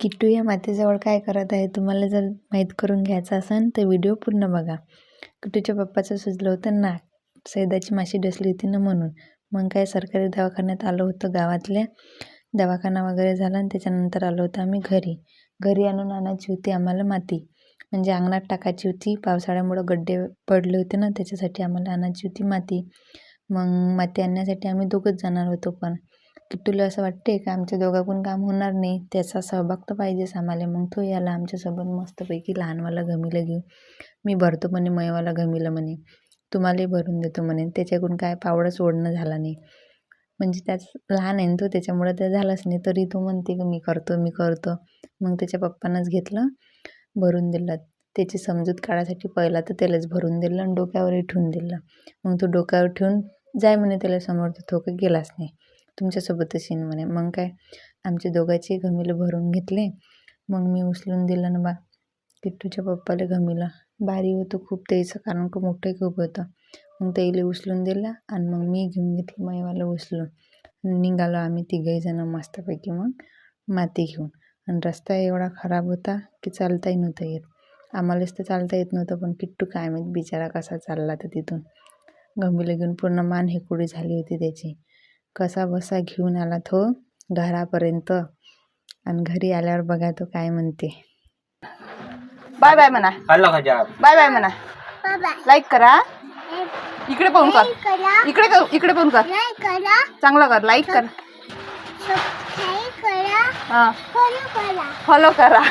किट्टू या मातीजवळ काय करत आहे तुम्हाला जर माहीत करून घ्यायचं असेल तर व्हिडिओ पूर्ण बघा. किट्टूच्या पप्पाचं सुजलं होतं नाक, सैदाची माशी डसली होती ना म्हणून. मग काय सरकारी दवाखान्यात आलो होतो, गावातल्या दवाखाना वगैरे झाला आणि त्याच्यानंतर आलो होतो आम्ही घरी आणून आणायची होती आम्हाला माती, म्हणजे अंगणात टाकायची होती. पावसाळ्यामुळं गड्डे पडले होते ना, त्याच्यासाठी आम्हाला आणायची होती माती. मग माती आणण्यासाठी आम्ही दोघंच जाणार होतो. पण किट्टूला असं वाटते का आमच्या दोघांकडून काम होणार नाही, त्याचा सहभाग तर पाहिजेच आम्हाला. मग तो याला आमच्यासोबत मस्तपैकी लहानवाला घमीला घेऊ. मी भरतो म्हणे मयवाला घमीला म्हणे, तुम्हालाही भरून देतो म्हणे. त्याच्याकडून काय पावडंच ओढणं झाला नाही, म्हणजे त्याच लहान आहे तो, त्याच्यामुळं ते झालंच नाही. तरी तो म्हणते की मी करतो. मग त्याच्या पप्पानंच घेतलं, भरून दिलं. त्याची समजूत काढायसाठी पहिला तर त्यालाच भरून दिलं आणि डोक्यावरही ठेवून दिलं. मग तो डोक्यावर ठेवून जाय म्हणे त्याला समोर, तर तो काही गेलाच नाही, तुमच्यासोबतच येईन म्हणे. मग काय आमचे दोघांचे घमीलं भरून घेतले. मग मी उचलून दिलं ना किट्टूच्या पप्पाला घमीला. भारी होतं खूप त्याचं, कारण खूप मोठंही खूप होतं. मग त्याला उचलून दिलं आणि मग मी घेऊन घेतली मयवाला उचलून. निघालो आम्ही तिघही जण मस्तपैकी मग माती घेऊन. आणि रस्ता एवढा खराब होता की चालताही नव्हतं येत. आम्हालाच तर चालता येत नव्हतं, पण किट्टू काय माहीत बिचारा कसा चालला तर तिथून. घमीला घेऊन पूर्ण मान हेकुडी झाली होती त्याची. कसा बसा घेऊन आला तो घरापर्यंत. आणि घरी आल्यावर बघा तो काय म्हणते. बाय बाय म्हणा. बाय बाय म्हणा. लाईक करा. इकडे पाहून कर. इकडे पाहून कर. चांगलं कर. लाईक कर. हां, फॉलो करा.